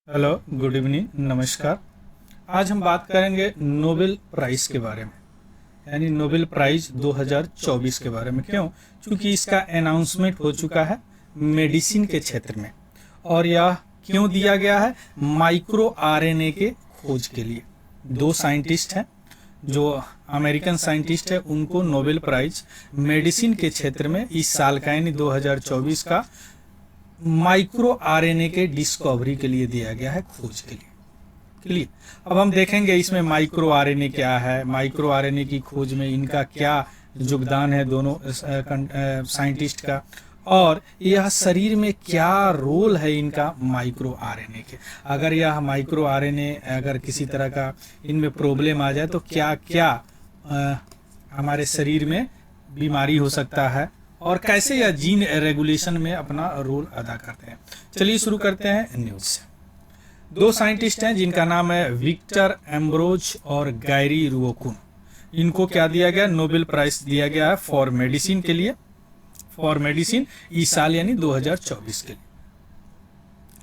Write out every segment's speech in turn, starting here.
Hello, good evening, नमस्कार। आज हम बात करेंगे नोबेल प्राइज़ के बारे में, यानी नोबेल प्राइज़ 2024 के बारे में। क्यों? क्योंकि इसका अनाउंसमेंट हो चुका है मेडिसिन के क्षेत्र में। और यह क्यों दिया गया है? माइक्रो आरएनए के खोज के लिए। दो साइंटिस्ट हैं जो अमेरिकन साइंटिस्ट है, उनको नोबेल प्राइज़ मेडिसिन के क्षेत्र में इस साल का यानी 2024 का माइक्रो आरएनए के डिस्कवरी के लिए दिया गया है, खोज के लिए। क्लियर? अब हम देखेंगे इसमें माइक्रो आरएनए क्या है, माइक्रो आरएनए की खोज में इनका क्या योगदान है दोनों साइंटिस्ट का, और यह शरीर में क्या रोल है इनका माइक्रो आरएनए के। अगर यह माइक्रो आरएनए अगर किसी तरह का इनमें प्रॉब्लम आ जाए तो क्या क्या हमारे शरीर में बीमारी हो सकता है, और कैसे यह जीन रेगुलेशन में अपना रोल अदा करते हैं। चलिए शुरू करते हैं न्यूज़ से। दो साइंटिस्ट हैं जिनका नाम है विक्टर एम्ब्रोज और गैरी रुओकुन। इनको क्या दिया गया? नोबेल प्राइज दिया गया है फॉर मेडिसिन के लिए, फॉर मेडिसिन इस साल यानी 2024 के लिए।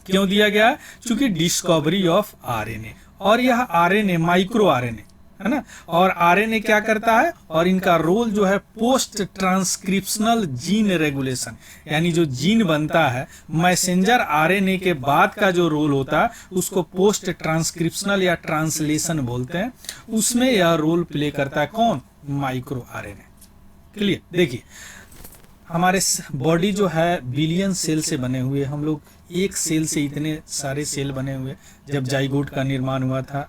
क्यों दिया गया है? क्योंकि डिस्कवरी ऑफ आरएनए, और यह आरएनए माइक्रो आरएनए है ना, और आरएनए क्या करता है, और इनका रोल जो है पोस्ट ट्रांसक्रिप्शनल जीन रेगुलेशन, यानी जो जीन बनता है मैसेंजर आरएनए के बाद का जो रोल होता है उसको पोस्ट ट्रांसक्रिप्शनल या ट्रांसलेशन बोलते हैं। उसमें यह रोल प्ले करता है कौन? Micro RNA. क्लियर? देखिए, हमारे बॉडी जो है बिलियन सेल से बने हुए, हम लोग एक सेल से इतने सारे सेल बने हुए जब जाइगोट का निर्माण हुआ था,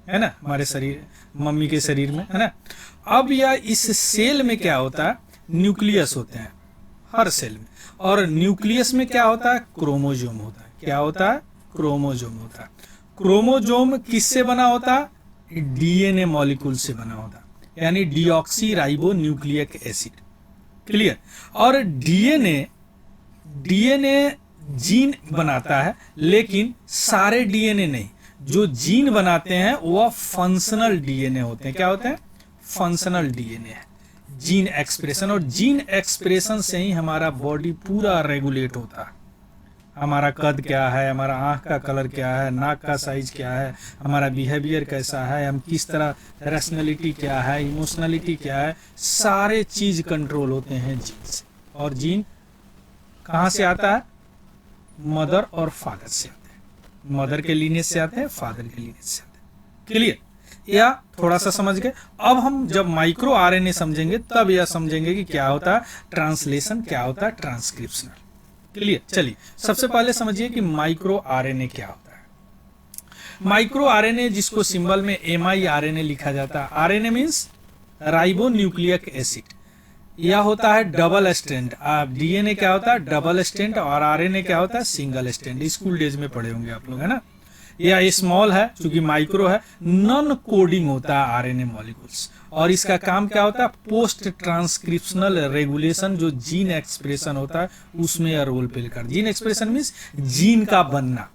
है ना, हमारे शरीर मम्मी के शरीर में, है ना। अब यह इस सेल में क्या होता है? न्यूक्लियस होते हैं हर सेल में, और न्यूक्लियस में क्या होता है? क्रोमोजोम होता है। क्या होता है? क्रोमोजोम होता है। क्रोमोजोम किससे बना होता है? डीएनए मॉलिक्यूल से बना होता है, यानी deoxy ribo nucleic acid. Clear? और डीएनए जीन बनाता है, लेकिन सारे डीएनए नहीं। जो जीन बनाते हैं वह फंक्शनल डीएनए होते हैं। क्या होते हैं? फंक्शनल डीएनए है, जीन एक्सप्रेशन, और जीन एक्सप्रेशन से ही हमारा बॉडी पूरा रेगुलेट होता है। हमारा कद क्या है, हमारा आँख का कलर क्या है, नाक का साइज क्या है, हमारा बिहेवियर कैसा है, हम किस तरह, रैशनैलिटी क्या है, इमोशनलिटी क्या है, सारे चीज कंट्रोल होते हैं जीन से। और जीन कहाँ से आता है? मदर और फादर से आता है। मदर के लीनेज से आते हैं, फादर के लीनेज से आते हैं। क्लियर? या थोड़ा सा समझ गए? अब हम जब माइक्रो आरएनए समझेंगे तब यह समझेंगे कि क्या होता है ट्रांसलेशन, क्या होता है ट्रांसक्रिप्शनल। क्लियर? चलिए, सबसे पहले समझिए कि माइक्रो आरएनए क्या होता है। माइक्रो आरएनए, जिसको सिंबल में mRNA लिखा जाता है, RNA means ribo nucleic acid. यह होता है डबल स्ट्रैंड। डीएनए क्या होता है? डबल स्ट्रैंड, और आरएनए क्या होता है? Single strand. स्कूल डेज में पढ़े होंगे आप लोग, है ना। यह स्मॉल है क्योंकि माइक्रो है, नॉन कोडिंग होता है आरएनए मॉलिक्यूल्स, और इसका काम क्या होता है? पोस्ट ट्रांसक्रिप्शनल रेगुलेशन, जो जीन एक्सप्रेशन होता है उसमें यह रोल प्ले कर। जीन एक्सप्रेशन मीन्स जीन का बनना।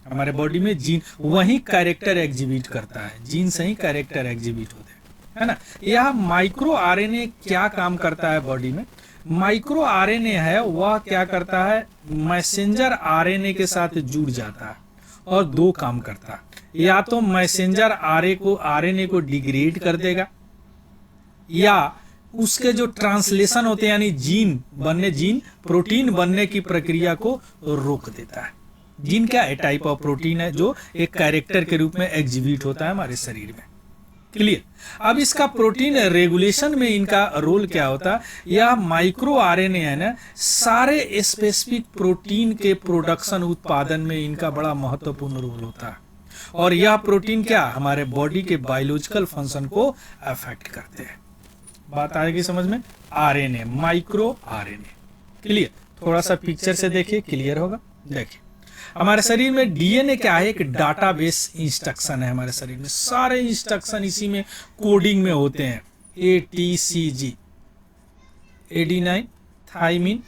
हमारे बॉडी में जीन वही कैरेक्टर एग्जिबिट करता है, जीन से ही कैरेक्टर एग्जिबिट होते हैं, है ना। यह माइक्रो आरएनए क्या काम करता है बॉडी में? माइक्रो आरएनए है वह क्या करता है? मैसेंजर आरएनए के साथ जुड़ जाता है और दो काम करता है। या तो मैसेंजर आरएनए को डिग्रेड कर देगा, या उसके जो ट्रांसलेशन होते हैं यानी जीन प्रोटीन बनने की प्रक्रिया को रोक देता है। जीन क्या है? टाइप ऑफ प्रोटीन है जो एक कैरेक्टर के रूप में एग्जिबिट होता है हमारे शरीर में। क्लियर? अब इसका प्रोटीन रेगुलेशन में इनका रोल क्या होता है? यह माइक्रो आरएनए है ना, सारे स्पेसिफिक प्रोटीन के प्रोडक्शन, उत्पादन में इनका बड़ा महत्वपूर्ण रोल होता है। और यह प्रोटीन क्या हमारे बॉडी के बायोलॉजिकल फंक्शन को अफेक्ट करते हैं। बात आएगी समझ में? RNA, micro RNA. क्लियर? थोड़ा सा पिक्चर से देखिए, क्लियर होगा। देखिए, हमारे शरीर में डीएनए क्या है? एक डाटाबेस इंस्ट्रक्शन है। हमारे शरीर में सारे इंस्ट्रक्शन इसी में कोडिंग में होते हैं। ATCG, adenine, thymine,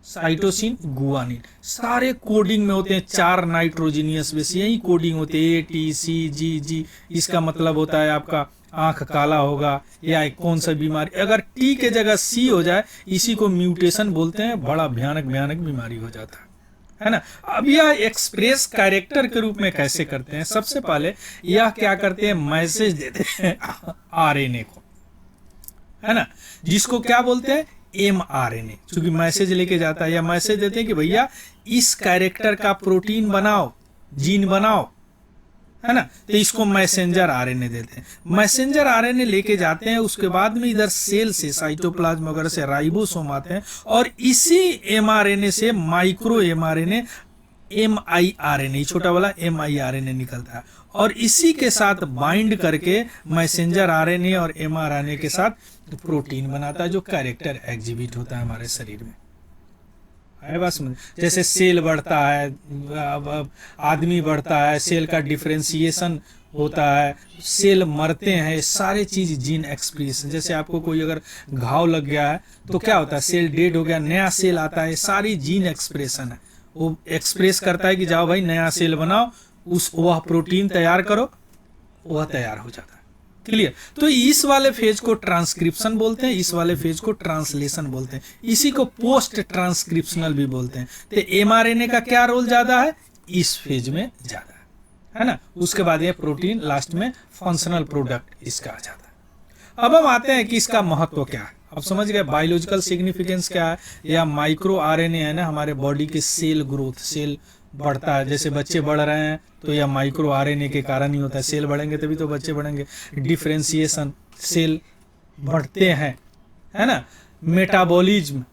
cytosine, guanine, सारे कोडिंग में होते हैं। 4 नाइट्रोजीनियस बेस, यही कोडिंग होते हैं ATCGG। इसका मतलब होता है आपका आंख काला होगा, या कौन सा बीमारी, अगर T के जगह C हो जाए, इसी को म्यूटेशन बोलते हैं। बड़ा भयानक बीमारी हो जाता है है ना। अब यह एक्सप्रेस कैरेक्टर के रूप में कैसे करते हैं, सबसे पहले यह क्या करते हैं, मैसेज देते हैं आरएनए को, है ना, जिसको क्या बोलते हैं, mRNA, क्योंकि मैसेज लेके जाता है, या मैसेज देते हैं कि भैया इस कैरेक्टर का प्रोटीन बनाओ, जीन बनाओ, है ना, तो इसको मैसेंजर आरएनए देते हैं। मैसेंजर आरएनए लेके जाते हैं, उसके बाद में इधर सेल से, साइटोप्लाज्म वगैरह से राइबोसोम आते हैं, और इसी mRNA से माइक्रो mRNA, miRNA, छोटा वाला miRNA निकलता है, और इसी के साथ बाइंड करके मैसेंजर आरएनए और mRNA के साथ प्रोटीन बनाता है, जो कैरेक्टर एग्जिबिट होता है हमारे शरीर में। है बस, जैसे सेल बढ़ता है, अब आदमी बढ़ता है, सेल का डिफरेंशिएशन होता है, सेल मरते हैं, सारे चीज जीन एक्सप्रेशन। जैसे आपको कोई अगर घाव लग गया है तो क्या होता है, सेल डेड हो गया, नया सेल आता है, सारी जीन एक्सप्रेशन है, वो एक्सप्रेस करता है कि जाओ भाई नया सेल बनाओ, वह प्रोटीन तैयार करो, वह तैयार हो जाता है। क्लियर। तो इस वाले फेज को ट्रांसक्रिप्शन बोलते हैं, इस वाले फेज को ट्रांसलेशन बोलते हैं, इसी को पोस्ट ट्रांसक्रिप्शनल भी बोलते हैं। तो mRNA का क्या रोल ज्यादा है, इस फेज में ज्यादा है ना। उसके बाद ये प्रोटीन लास्ट में फंक्शनल प्रोडक्ट इसका आ जाता है। अब हम आते हैं कि इसका महत्व क्या है। अब समझ गए बायोलॉजिकल सिग्निफिकेंस क्या है, या माइक्रो आरएनए है ना, हमारे बॉडी के सेल ग्रोथ, सेल बढ़ता है, जैसे बच्चे बढ़ रहे हैं तो यह माइक्रो आरएनए के कारण ही होता है, सेल बढ़ेंगे तभी तो बच्चे बढ़ेंगे। डिफरेंशिएशन, सेल बढ़ते हैं, है ना, मेटाबॉलिज्म,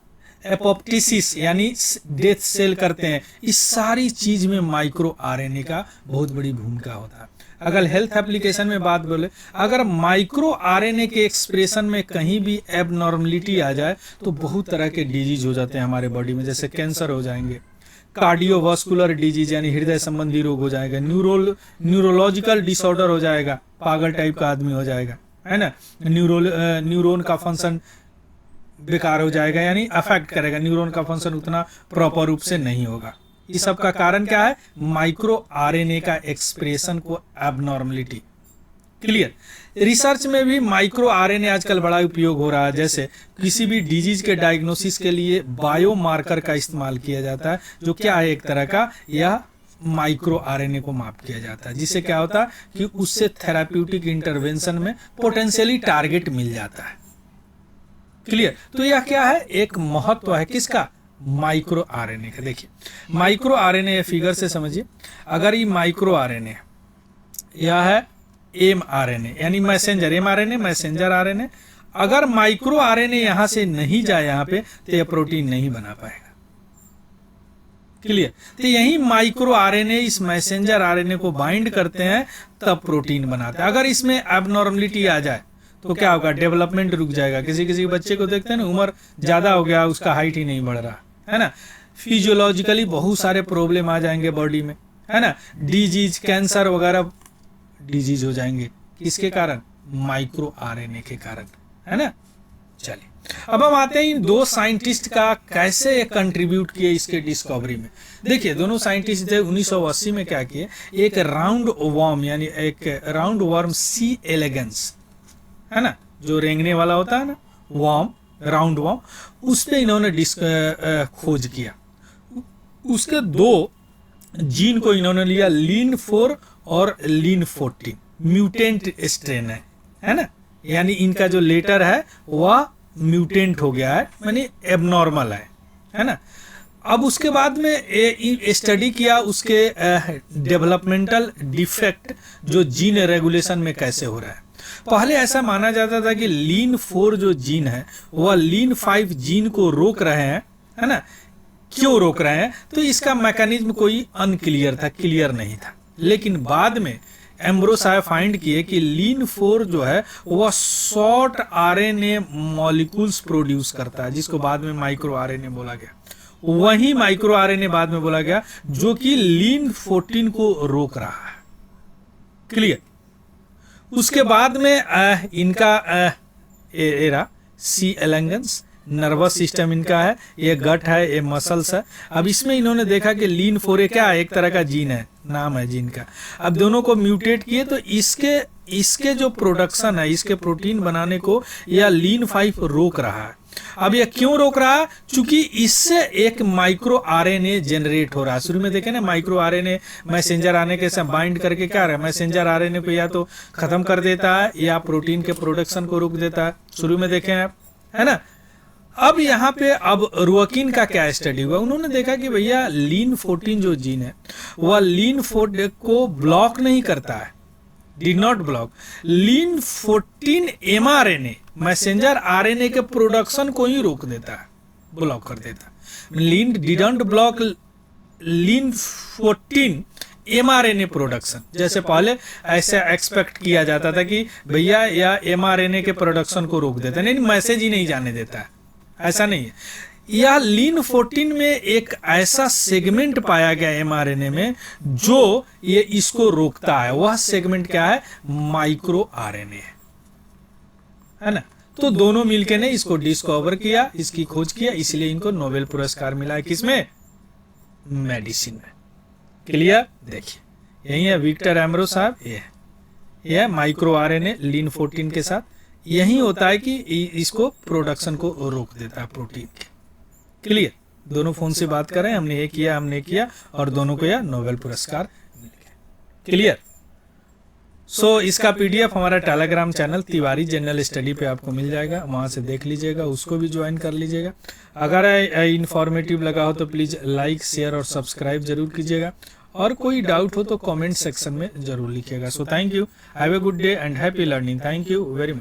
एपोप्टिसिस यानी डेथ सेल करते हैं, इस सारी चीज में माइक्रो आरएनए का बहुत बड़ी भूमिका होता है। अगर हेल्थ एप्लीकेशन में बात बोले, अगर माइक्रो आरएनए के एक्सप्रेशन में कहीं भी एबनॉर्मलिटी आ जाए तो बहुत तरह के डिजीज हो जाते हैं हमारे बॉडी में, जैसे कैंसर हो जाएंगे, कार्डियोवास्कुलर डिजीज यानी हृदय संबंधी रोग हो जाएगा, न्यूरोलॉजिकल डिसऑर्डर हो जाएगा, पागल टाइप का आदमी हो जाएगा, है ना, न्यूरोन का फंक्शन बेकार हो जाएगा, यानी अफेक्ट करेगा, न्यूरॉन का फंक्शन उतना प्रॉपर रूप से नहीं होगा। इस सब का कारण क्या है, माइक्रो आरएनए का एक्सप्रेशन को एबनॉर्मलिटी। क्लियर। रिसर्च में भी माइक्रो आरएनए आजकल बड़ा उपयोग हो रहा है, जैसे किसी भी डिजीज के डायग्नोसिस के लिए बायोमार्कर का इस्तेमाल किया जाता है, जो क्या है एक तरह का, यह माइक्रो आरएनए को माप किया जाता है, जिससे क्या होता है कि उससे थेराप्यूटिक इंटरवेंशन में पोटेंशियली टारगेट मिल जाता है। क्लियर। तो यह क्या है, एक महत्व है किसका, माइक्रो आरएनए का। देखिए माइक्रो आरएनए फिगर से समझिए, अगर ये माइक्रो आरएनए, यह है mRNA यानी मैसेंजर, mRNA मैसेंजर आरएनए, अगर माइक्रो आरएनए यहां से नहीं जाए यहाँ पे तो यह प्रोटीन नहीं बना पाएगा। क्लियर। तो यही माइक्रो आरएनए इस मैसेंजर आरएनए को बाइंड करते हैं, तब प्रोटीन बनाते हैं। अगर इसमें एबनॉर्मलिटी आ जाए तो क्या होगा, डेवलपमेंट रुक जाएगा। किसी किसी बच्चे को देखते हैं ना, उम्र ज्यादा हो गया, उसका हाइट ही नहीं बढ़ रहा है ना, फिजियोलॉजिकली बहुत सारे प्रॉब्लम आ जाएंगे बॉडी में, है ना, डिजीज, कैंसर वगैरह डिजीज हो जाएंगे, किसके कारण, माइक्रो आरएनए के कारण, है ना। चलिए अब हम आते हैं इन दो साइंटिस्ट का कैसे कंट्रीब्यूट किए इसके डिस्कवरी में। देखिए दोनों साइंटिस्ट थे 1980 में क्या किए, एक राउंड वर्म यानी एक राउंड वर्म सी एलिगेंस, है ना, जो रेंगने वाला होता है ना वर्म, राउंड वर्म, उस पे इन्होंने खोज किया। उसके दो जीन को इन्होंने लिया, लीन4 और लीन14, म्यूटेंट स्ट्रेन है ना, यानी इनका जो लेटर है वह म्यूटेंट हो गया है, यानी एबनॉर्मल है ना। अब उसके बाद में स्टडी किया उसके डेवलपमेंटल डिफेक्ट जो जीन रेगुलेशन में कैसे हो रहा है। पहले ऐसा माना जाता था कि लीन4 जो जीन है वह लीन5 जीन को रोक रहे हैं, है ना। क्यों रोक रहे हैं, तो इसका मैकेनिज्म कोई अनक्लियर था, क्लियर नहीं था। लेकिन बाद में एम्ब्रोसाय फाइंड किए कि लीन4 जो है वह शॉर्ट आरएनए मॉलिक्यूल्स प्रोड्यूस करता है, जिसको बाद में माइक्रो आरएनए बोला गया। वही माइक्रो आरएनए बाद में बोला गया जो कि लीन14 को रोक रहा है। क्लियर। उसके बाद में इनका एरा सी एलिगेंस, नर्वस सिस्टम इनका है, ये गट है, ये मसल्स है। अब इसमें इन्होंने देखा कि लीन4 क्या है, एक तरह का जीन है, नाम है जीन का। अब दोनों को म्यूटेट किए तो इसके जो प्रोडक्शन है, इसके प्रोटीन बनाने को यह लीन5 रोक रहा है। अब ये क्यों रोक रहा है? चूंकि इससे एक माइक्रो आरएनए जनरेट हो रहा है। शुरू में देखे ना, माइक्रो आरएनए मैसेंजर आरएनए के साथ बाइंड करके क्या रहा है, मैसेंजर आरएनए को या तो खत्म कर देता है या प्रोटीन के प्रोडक्शन को रोक देता है। शुरू में देखे हैं आप, है ना। अब यहाँ पे अब रुअकिन का क्या स्टडी हुआ, उन्होंने देखा कि भैया लीन 14 जो जीन है वह लीन 14 को ब्लॉक नहीं करता है, did not block. Lin 14 mRNA messenger RNA के प्रोडक्शन को ही रोक देता है, ब्लॉक कर देता है। Lin didn't block lin 14 mRNA production. जैसे पहले ऐसे एक्सपेक्ट किया जाता था कि भैया या mRNA के प्रोडक्शन को रोक देता है, नहीं मैसेज ही नहीं जाने देता है, ऐसा नहीं है। यह लीन 14 में एक ऐसा सेगमेंट पाया गया mRNA में जो ये इसको रोकता है। वह सेगमेंट क्या है, माइक्रो आरएनए है ना। तो दोनों मिलके ने इसको डिस्कवर किया, इसकी खोज किया, इसलिए इनको नोबेल पुरस्कार मिला है। किसमें? मेडिसिन में। क्लियर? देखिए यही है विक्टर एमरो साहब, ये है माइक्रो आरएनए लीन 14 के साथ यही होता है कि इसको प्रोडक्शन को रोक देता है प्रोटीन के। क्लियर? दोनों फोन से बात कर रहे हैं, हमने ये किया, हमने किया, और दोनों को यह नोबेल पुरस्कार मिल गया। क्लियर? सो इसका पीडीएफ हमारा Telegram channel Tiwari general study पे आपको मिल जाएगा, वहां से देख लीजिएगा, उसको भी ज्वाइन कर लीजिएगा। अगर इंफॉर्मेटिव लगा हो तो प्लीज लाइक, शेयर और सब्सक्राइब जरूर कीजिएगा, और कोई डाउट हो तो कमेंट सेक्शन में जरूर लिखिएगा। So thank you, have a good day and happy learning. Thank you very much.